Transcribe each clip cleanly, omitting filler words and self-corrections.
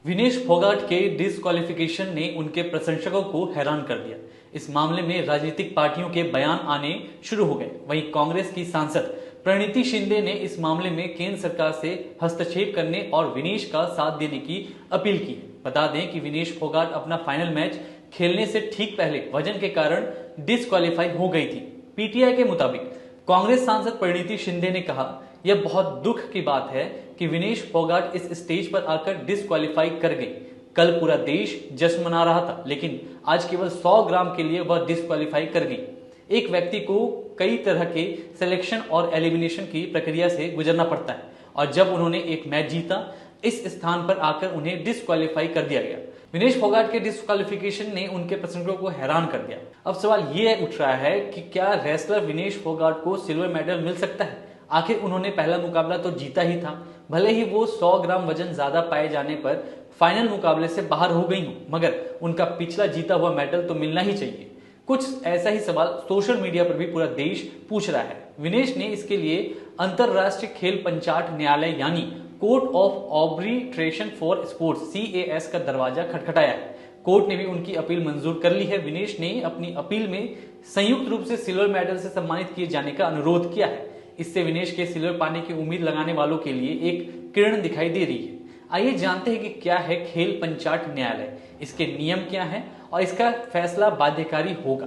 विनेश फोगाट के डिस्क्वालिफिकेशन ने उनके प्रशंसकों को हैरान कर दिया। इस मामले में राजनीतिक पार्टियों के बयान आने शुरू हो गए। वहीं कांग्रेस की सांसद प्रणीति शिंदे ने इस मामले में केंद्र सरकार से हस्तक्षेप करने और विनेश का साथ देने की अपील की। बता दें कि विनेश फोगाट अपना फाइनल मैच खेलने से ठीक पहले वजन के कारण डिस्क्वालीफाई हो गई थी। पीटीआई के मुताबिक कांग्रेस सांसद प्रणीति शिंदे ने कहा, यह बहुत दुख की बात है कि विनेश फोगाट इस स्टेज पर आकर डिस्क्वालीफाई कर गई। कल पूरा देश जश्न मना रहा था, लेकिन आज केवल 100 ग्राम के लिए वह डिस्क्वालीफाई कर गई। एक व्यक्ति को कई तरह के सिलेक्शन और एलिमिनेशन की प्रक्रिया से गुजरना पड़ता है और जब उन्होंने एक मैच जीता, इस स्थान पर आकर उन्हें डिस्क्वालीफाई कर दिया गया। विनेश फोगाट के डिस्क्वालिफिकेशन ने उनके प्रशंसकों को हैरान कर दिया। अब सवाल यह उठ रहा है कि क्या रेसलर विनेश फोगाट को सिल्वर मेडल मिल सकता है? आखिर उन्होंने पहला मुकाबला तो जीता ही था, भले ही वो 100 ग्राम वजन ज्यादा पाए जाने पर फाइनल मुकाबले से बाहर हो गई हूं, मगर उनका पिछला जीता हुआ मेडल तो मिलना ही चाहिए। कुछ ऐसा ही सवाल सोशल मीडिया पर भी पूरा देश पूछ रहा है। विनेश ने इसके लिए अंतरराष्ट्रीय खेल पंचाट न्यायालय यानी court of arbitration for sports CAS का दरवाजा खटखटाया है। कोर्ट ने भी उनकी अपील मंजूर कर ली है। विनेश ने अपनी अपील में संयुक्त रूप से सिल्वर मेडल से सम्मानित किए जाने का अनुरोध किया है। इससे विनेश के सिल्वर पाने की उम्मीद लगाने वालों के लिए एक किरण दिखाई दे रही है। आइए जानते हैं कि क्या है खेल पंचाट न्यायालय, इसके नियम क्या हैं और इसका फैसला बाध्यकारी होगा।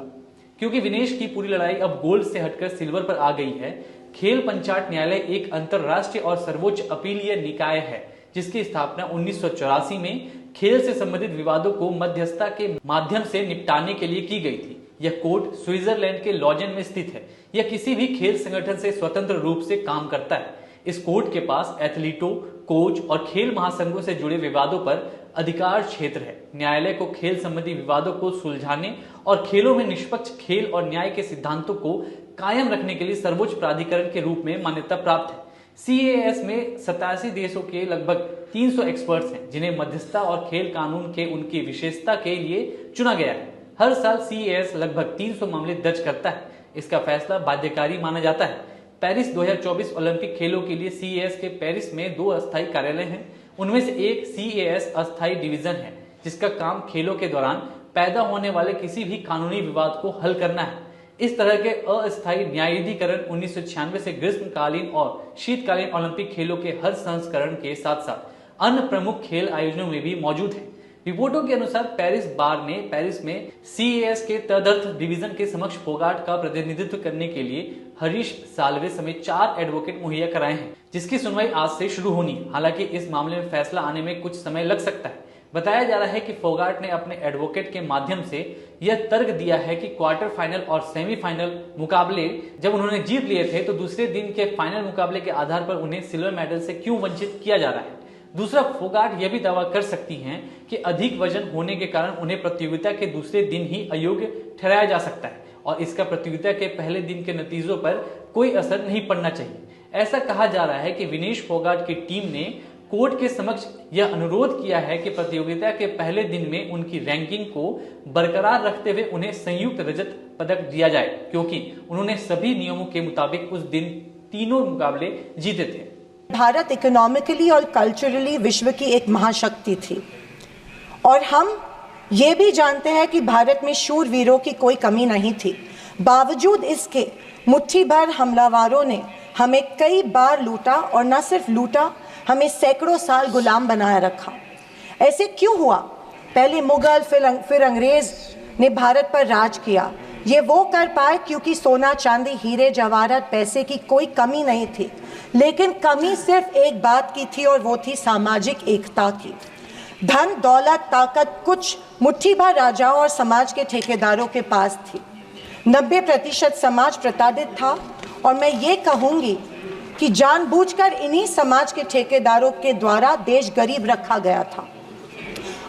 क्योंकि विनेश की पूरी लड़ाई अब गोल्ड से हटकर सिल्वर पर आ गई है। खेल पंचाट न्यायालय एक अंतरराष्ट्रीय और सर्वोच्च अपीलीय निकाय है जिसकी स्थापना 1984 में खेल से संबंधित विवादों को मध्यस्थता के माध्यम से निपटाने के लिए की गई थी। यह कोर्ट स्विट्जरलैंड के लॉजेन में स्थित है। यह किसी भी खेल संगठन से स्वतंत्र रूप से काम करता है। इस कोर्ट के पास एथलीटों, कोच और खेल महासंघों से जुड़े विवादों पर अधिकार क्षेत्र है। न्यायालय को खेल संबंधी विवादों को सुलझाने और खेलों में निष्पक्ष खेल और न्याय के सिद्धांतों को कायम रखने के लिए सर्वोच्च प्राधिकरण के रूप में मान्यता प्राप्त है। CAS में 87 देशों के लगभग 300 एक्सपर्ट्स हैं जिन्हें मध्यस्थता और खेल कानून के उनकी विशेषता के लिए चुना गया है। हर साल CAS लगभग 300 मामले दर्ज करता है। इसका फैसला बाध्यकारी माना जाता है। पेरिस 2024 ओलंपिक खेलों के लिए CAS के पेरिस में 2 अस्थायी कार्यालय हैं। उनमें से एक CAS अस्थायी डिवीजन है जिसका काम खेलों के दौरान पैदा होने वाले किसी भी कानूनी विवाद को हल करना है। इस तरह के अस्थायी न्यायाधीकरण 1996 से ग्रीष्मकालीन और शीतकालीन ओलंपिक खेलों के हर संस्करण के साथ साथ अन्य प्रमुख खेल आयोजनों में भी मौजूद है। रिपोर्टों के अनुसार पेरिस बार ने पेरिस में CAS के तदर्थ डिवीजन के समक्ष फोगाट का प्रतिनिधित्व करने के लिए हरीश साल्वे समेत 4 एडवोकेट मुहैया कराए हैं, जिसकी सुनवाई आज से शुरू होनी है। हालांकि इस मामले में फैसला आने में कुछ समय लग सकता है। बताया जा रहा है कि फोगाट ने अपने एडवोकेट के माध्यम से यह तर्क दिया है कि क्वार्टर फाइनल और सेमीफाइनल मुकाबले जब उन्होंने जीत लिए थे तो दूसरे दिन के फाइनल मुकाबले के आधार पर उन्हें सिल्वर मेडल से क्यों वंचित किया जा रहा है। दूसरा, फोगाट यह भी दावा कर सकती हैं कि अधिक वजन होने के कारण उन्हें प्रतियोगिता के दूसरे दिन ही अयोग्य ठहराया जा सकता है और इसका प्रतियोगिता के पहले दिन के नतीजों पर कोई असर नहीं पड़ना चाहिए। ऐसा कहा जा रहा है कि विनेश फोगाट की टीम ने कोर्ट के समक्ष यह अनुरोध किया है कि प्रतियोगिता के पहले दिन में उनकी रैंकिंग को बरकरार रखते हुए उन्हें संयुक्त रजत पदक दिया जाए, क्योंकि उन्होंने सभी नियमों के मुताबिक उस दिन तीनों मुकाबले जीते थे। भारत इकोनॉमिकली और कल्चरली विश्व की एक महाशक्ति थी और हम ये भी जानते हैं कि भारत में शूरवीरों की कोई कमी नहीं थी। बावजूद इसके मुट्ठी भर हमलावरों ने हमें कई बार लूटा और न सिर्फ लूटा, हमें सैकड़ों साल गुलाम बनाए रखा। ऐसे क्यों हुआ? पहले मुगल फिर अंग्रेज ने भारत पर राज किया। ये वो कर पाए क्योंकि सोना, चांदी, हीरे, जवाहरात, पैसे की कोई कमी नहीं थी, लेकिन कमी सिर्फ एक बात की थी और वो थी सामाजिक एकता की। धन, दौलत, ताकत कुछ मुट्ठी भर राजाओं और समाज के ठेकेदारों के पास थी। 90% समाज प्रताड़ित था और मैं ये कहूँगी कि जानबूझकर इन्हीं समाज के ठेकेदारों के द्वारा देश गरीब रखा गया था।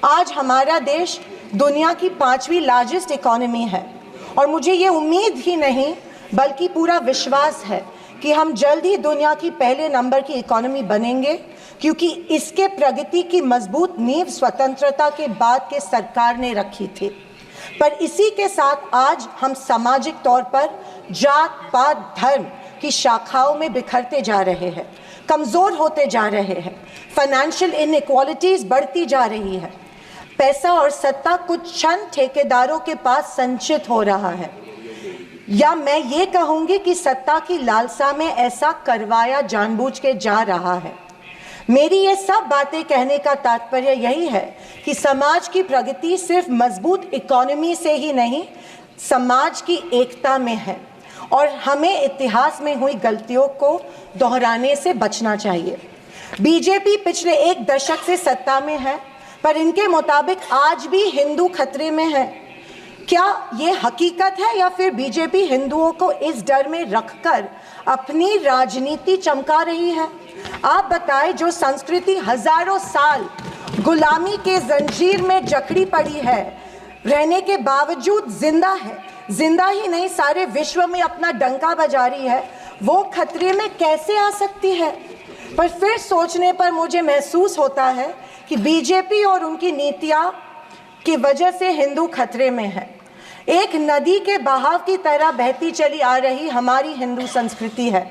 आज हमारा देश दुनिया की 5वीं लार्जेस्ट इकोनॉमी है और मुझे ये उम्मीद ही नहीं बल्कि पूरा विश्वास है कि हम जल्द ही दुनिया की पहले नंबर की इकोनॉमी बनेंगे, क्योंकि इसके प्रगति की मजबूत नींव स्वतंत्रता के बाद के सरकार ने रखी थी। पर इसी के साथ आज हम सामाजिक तौर पर जात, पात, धर्म की शाखाओं में बिखरते जा रहे हैं। कमज़ोर होते जा रहे हैं, फाइनेंशियल इनइक्वालिटीज़ बढ़ती जा रही है, पैसा और सत्ता कुछ चंद ठेकेदारों के पास संचित हो रहा है, या मैं ये कहूँगी कि सत्ता की लालसा में ऐसा करवाया जानबूझ के जा रहा है। मेरी ये सब बातें कहने का तात्पर्य यही है कि समाज की प्रगति सिर्फ मजबूत इकोनॉमी से ही नहीं, समाज की एकता में है और हमें इतिहास में हुई गलतियों को दोहराने से बचना चाहिए। बीजेपी पिछले एक दशक से सत्ता में है, पर इनके मुताबिक आज भी हिंदू खतरे में है। क्या ये हकीकत है या फिर बीजेपी हिंदुओं को इस डर में रखकर अपनी राजनीति चमका रही है? आप बताएं, जो संस्कृति हजारों साल गुलामी के जंजीर में जकड़ी पड़ी है, रहने के बावजूद जिंदा है, जिंदा ही नहीं सारे विश्व में अपना डंका बजा रही है, वो खतरे में कैसे आ सकती है? पर फिर सोचने पर मुझे महसूस होता है कि बीजेपी और उनकी नीतियां की वजह से हिंदू खतरे में है। एक नदी के बहाव की तरह बहती चली आ रही हमारी हिंदू संस्कृति है।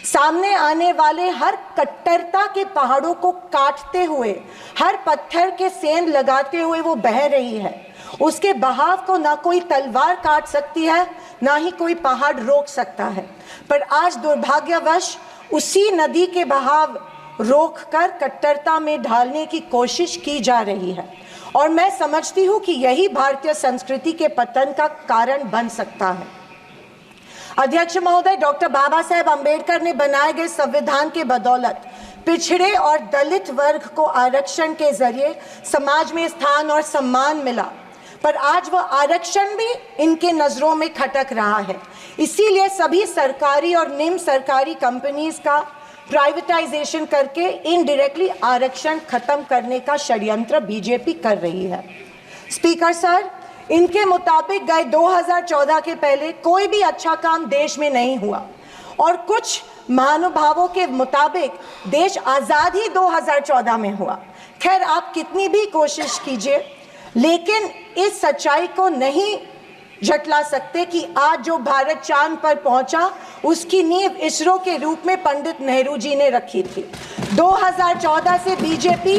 सामने आने वाले हर कट्टरता के पहाड़ों को काटते हुए, हर पत्थर के सेंध लगाते हुए वो बह रही है। उसके बहाव को ना कोई तलवार काट सकती है, ना ही कोई पहाड़ रोक सकता है। पर आज दुर्भाग्यवश उसी नदी के बहाव रोककर कट्टरता में ढालने की कोशिश की जा रही है, और मैं समझती हूँ कि यही भारतीय संस्कृति के पतन का कारण बन सकता है। अध्यक्ष महोदय, डॉक्टर बाबा साहेब अम्बेडकर ने बनाए गए संविधान के बदौलत पिछड़े और दलित वर्ग को आरक्षण के जरिए समाज में स्थान और सम्मान मिला, पर आज वह आरक्षण भी इनके नजरों में खटक रहा है। इसीलिए सभी सरकारी और निम्न सरकारी कंपनीज का प्राइवेटाइजेशन करके इनडायरेक्टली आरक्षण खत्म करने का षड्यंत्र बीजेपी कर रही है। स्पीकर सर, इनके मुताबिक गए 2014 के पहले कोई भी अच्छा काम देश में नहीं हुआ, और कुछ महानुभावों के मुताबिक देश आज़ाद ही 2014 में हुआ। खैर, आप कितनी भी कोशिश कीजिए, लेकिन इस सच्चाई को नहीं झटला सकते कि आज जो भारत चांद पर पहुंचा उसकी नींव इसरो के रूप में पंडित नेहरू जी ने रखी थी। 2014 से बीजेपी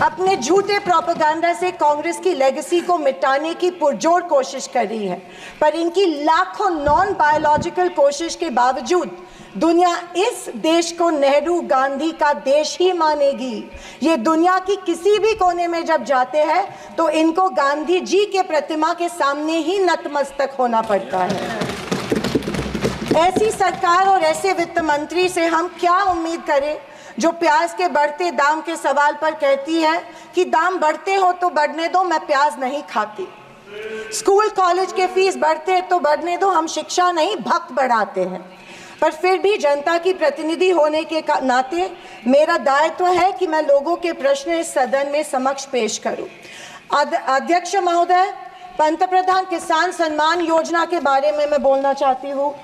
अपने झूठे प्रोपेगेंडा से कांग्रेस की लेगेसी को मिटाने की पुरजोर कोशिश कर रही है, पर इनकी लाखों नॉन बायोलॉजिकल कोशिश के बावजूद दुनिया इस देश को नेहरू गांधी का देश ही मानेगी। ये दुनिया की किसी भी कोने में जब जाते हैं तो इनको गांधी जी के प्रतिमा के सामने ही नतमस्तक होना पड़ता है। ऐसी सरकार और ऐसे वित्त मंत्री से हम क्या उम्मीद करें जो प्याज के बढ़ते दाम के सवाल पर कहती है कि दाम बढ़ते हो तो बढ़ने दो, मैं प्याज नहीं खाती। स्कूल कॉलेज के फीस बढ़ते हैं तो बढ़ने दो, हम शिक्षा नहीं भक्त बढ़ाते हैं। पर फिर भी जनता की प्रतिनिधि होने के नाते मेरा दायित्व है कि मैं लोगों के प्रश्न इस सदन में समक्ष पेश करूं। अध्यक्ष महोदय, पंतप्रधान किसान सम्मान योजना के बारे में मैं बोलना चाहती हूँ।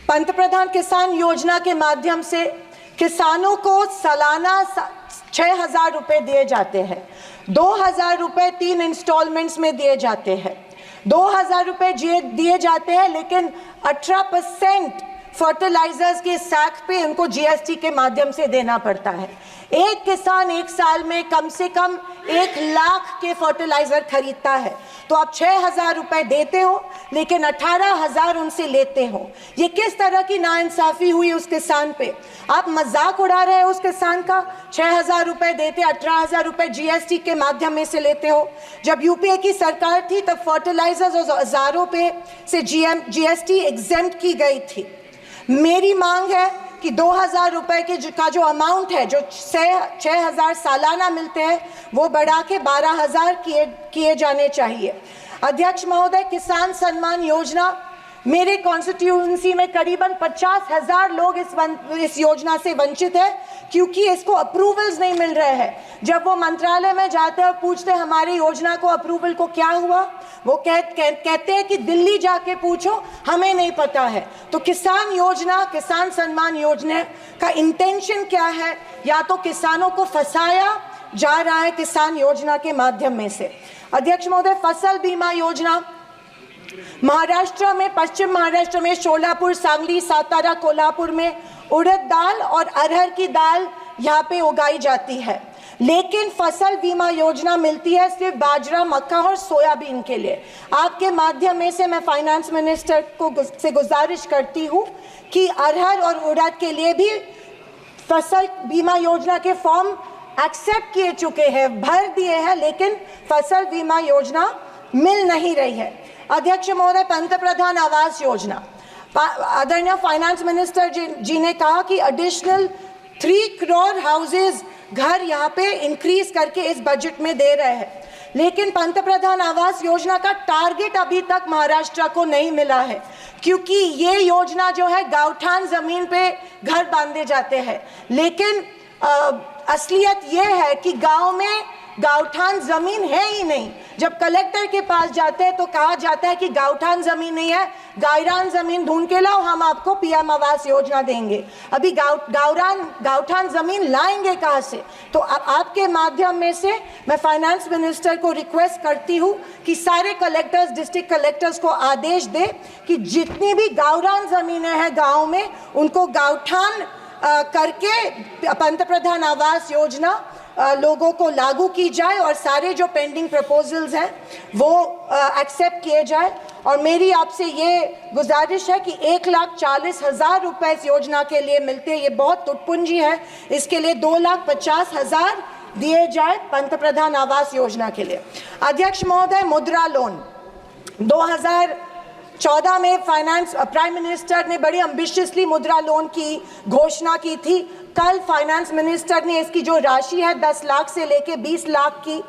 पंतप्रधान किसान योजना के माध्यम से किसानों को सालाना 6,000 रुपये दिए जाते हैं। 2,000 रुपये 3 इंस्टॉलमेंट्स में दिए जाते हैं। 2,000 रुपये दिए जाते हैं, लेकिन 18% फर्टिलाइजर्स के सैक पे उनको जीएसटी के माध्यम से देना पड़ता है। एक किसान एक साल में कम से कम 1 लाख के फर्टिलाइजर खरीदता है, तो आप 6,000 रुपये देते हो लेकिन 18,000 उनसे लेते हो। ये किस तरह की नाइंसाफी हुई उस किसान पे? आप मजाक उड़ा रहे हो उस किसान का। 6,000 रुपये देते, 18,000 रुपये जीएसटी के माध्यम से लेते हो। जब यूपीए की सरकार थी तब फर्टिलाइजर्स और औजारों पे से जीएसटी एग्जेम्प्ट की गई थी। मेरी मांग है कि 2,000 रुपये का जो अमाउंट है, जो 6,000 सालाना मिलते हैं, वो बढ़ा के 12,000 किए जाने चाहिए। अध्यक्ष महोदय, किसान सम्मान योजना, मेरे कॉन्स्टिट्यूएंसी में करीबन 50,000 लोग इस योजना से वंचित है क्योंकि इसको अप्रूवल्स नहीं मिल रहे हैं। जब वो मंत्रालय में जाते हैं और पूछते हैं हमारी योजना को अप्रूवल को क्या हुआ, वो कहते हैं कि दिल्ली जाके पूछो, हमें नहीं पता है। तो किसान योजना, किसान सम्मान योजना का इंटेंशन क्या है? या तो किसानों को फंसाया जा रहा है किसान योजना के माध्यम में से। अध्यक्ष महोदय, फसल बीमा योजना, महाराष्ट्र में, पश्चिम महाराष्ट्र में शोलापुर, सांगली, सातारा, कोल्हापुर में उड़द दाल और अरहर की दाल यहाँ पे उगाई जाती है, लेकिन फसल बीमा योजना मिलती है सिर्फ बाजरा, मक्का और सोयाबीन के लिए। आपके माध्यम में से मैं फाइनेंस मिनिस्टर से गुजारिश करती हूँ कि अरहर और उड़द के लिए भी फसल बीमा योजना के फॉर्म एक्सेप्ट किए चुके हैं, भर दिए हैं, लेकिन फसल बीमा योजना मिल नहीं रही है। अध्यक्ष महोदय, पंतप्रधान आवास योजना, आदरणीय फाइनेंस मिनिस्टर जी ने कहा कि एडिशनल 3 करोड़ हाउसेज, घर यहाँ पे इंक्रीज करके इस बजट में दे रहे हैं, लेकिन पंतप्रधान आवास योजना का टारगेट अभी तक महाराष्ट्र को नहीं मिला है, क्योंकि ये योजना जो है गांवठान जमीन पे घर बांधे जाते हैं, लेकिन असलियत ये है कि गांव में गांवठान जमीन है ही नहीं। जब कलेक्टर के पास जाते हैं तो कहा जाता है कि गांवठान जमीन नहीं है, गायरान जमीन ढूंढ के लाओ, हम आपको पीएम आवास योजना देंगे। अभी गांवठान जमीन लाएंगे कहाँ से? तो आपके माध्यम में से मैं फाइनेंस मिनिस्टर को रिक्वेस्ट करती हूँ कि सारे कलेक्टर्स, डिस्ट्रिक्ट कलेक्टर्स को आदेश दे कि जितनी भी गायरान जमीनें हैं गाँव में, उनको गांवठान करके पंतप्रधान आवास योजना लोगों को लागू की जाए और सारे जो पेंडिंग प्रपोजल्स हैं वो एक्सेप्ट किए जाए। और मेरी आपसे ये गुजारिश है कि 1,40,000 रुपए इस योजना के लिए मिलते हैं, ये बहुत टुटपुंजी है, इसके लिए 2,50,000 दिए जाए पंतप्रधान आवास योजना के लिए। अध्यक्ष महोदय, मुद्रा लोन 2014 में प्राइम मिनिस्टर ने बड़ी एम्बिशियसली मुद्रा लोन की घोषणा की थी। कल फाइनेंस मिनिस्टर ने इसकी जो राशि है 10 लाख से लेके 20 लाख की,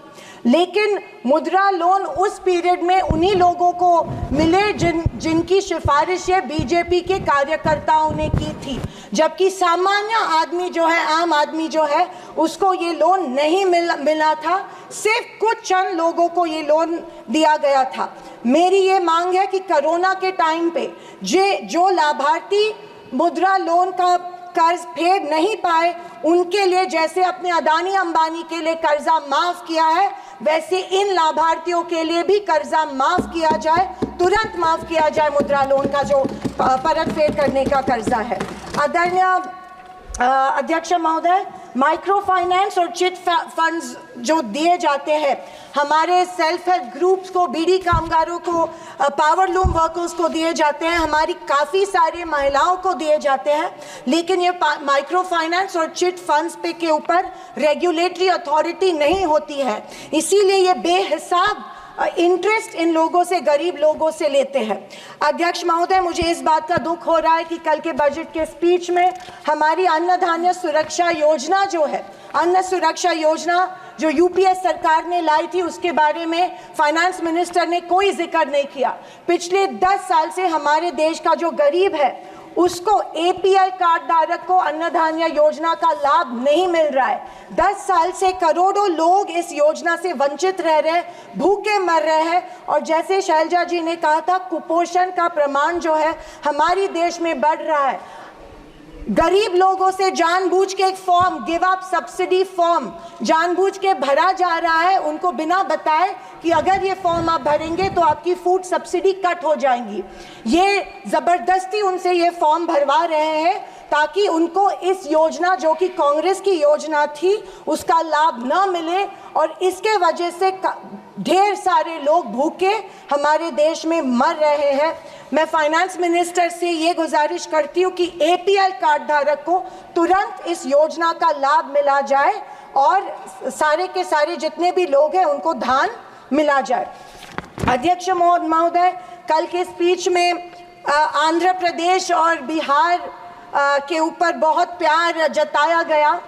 लेकिन मुद्रा लोन उस पीरियड में उन्हीं लोगों को मिले जिनकी सिफारिशें बीजेपी के कार्यकर्ताओं ने की थी, जबकि सामान्य आदमी जो है, आम आदमी जो है, उसको ये लोन नहीं मिला था। सिर्फ कुछ चंद लोगों को ये लोन दिया गया था। मेरी ये मांग है कि कोरोना के टाइम पे जो लाभार्थी मुद्रा लोन का कर्ज फेड नहीं पाए, उनके लिए जैसे अपने अदानी अंबानी के लिए कर्जा माफ किया है, वैसे इन लाभार्थियों के लिए भी कर्जा माफ किया जाए, तुरंत माफ किया जाए मुद्रा लोन का जो परत फेड करने का कर्जा है। आदरणीय अध्यक्ष महोदय, माइक्रो फाइनेंस और चिट फंड्स जो दिए जाते हैं हमारे सेल्फ हेल्प ग्रुप्स को, बीड़ी कामगारों को, पावर लूम वर्कर्स को दिए जाते हैं, हमारी काफ़ी सारी महिलाओं को दिए जाते हैं, लेकिन ये माइक्रो फाइनेंस और चिट फंड्स पे के ऊपर रेगुलेटरी अथॉरिटी नहीं होती है, इसीलिए ये बेहिसाब इंटरेस्ट इन लोगों से, गरीब लोगों से लेते हैं। अध्यक्ष महोदय, मुझे इस बात का दुख हो रहा है कि कल के बजट के स्पीच में हमारी अन्न धान्य सुरक्षा योजना जो है, अन्न सुरक्षा योजना जो यूपीए सरकार ने लाई थी, उसके बारे में फाइनेंस मिनिस्टर ने कोई जिक्र नहीं किया। पिछले 10 साल से हमारे देश का जो गरीब है उसको, एपीएल कार्ड धारक को अन्न धान्य योजना का लाभ नहीं मिल रहा है। 10 साल से करोड़ों लोग इस योजना से वंचित रह रहे हैं, भूखे मर रहे हैं, और जैसे शैलजा जी ने कहा था, कुपोषण का प्रमाण जो है हमारी देश में बढ़ रहा है। गरीब लोगों से जानबूझ के एक form, give up subsidy form जानबूझ के भरा जा रहा है, उनको बिना बताए कि अगर ये फॉर्म आप भरेंगे तो आपकी फूड सब्सिडी कट हो जाएंगी। ये जबरदस्ती उनसे ये फॉर्म भरवा रहे हैं ताकि उनको इस योजना, जो कि कांग्रेस की योजना थी, उसका लाभ न मिले, और इसके वजह से ढेर सारे लोग भूखे हमारे देश में मर रहे हैं। मैं फाइनेंस मिनिस्टर से ये गुजारिश करती हूँ कि एपीएल कार्ड धारक को तुरंत इस योजना का लाभ मिला जाए और सारे के सारे जितने भी लोग हैं उनको धान मिला जाए। अध्यक्ष महोदय, कल के स्पीच में आंध्र प्रदेश और बिहार के ऊपर बहुत प्यार जताया गया।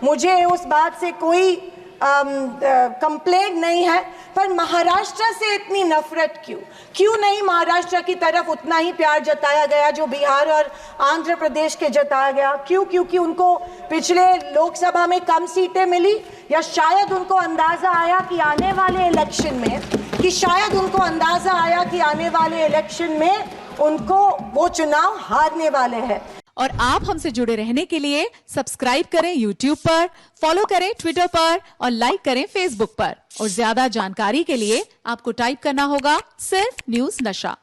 मुझे उस बात से कोई कंप्लेंट नहीं है, पर महाराष्ट्र से इतनी नफरत क्यों नहीं महाराष्ट्र की तरफ उतना ही प्यार जताया गया जो बिहार और आंध्र प्रदेश के जताया गया? क्यों? क्योंकि उनको पिछले लोकसभा में कम सीटें मिली, या शायद उनको अंदाज़ा आया कि आने वाले इलेक्शन में उनको वो चुनाव हारने वाले हैं। और आप हमसे जुड़े रहने के लिए सब्सक्राइब करें YouTube पर, फॉलो करें ट्विटर पर और लाइक करें Facebook पर। और ज्यादा जानकारी के लिए आपको टाइप करना होगा सिर्फ न्यूज नशा।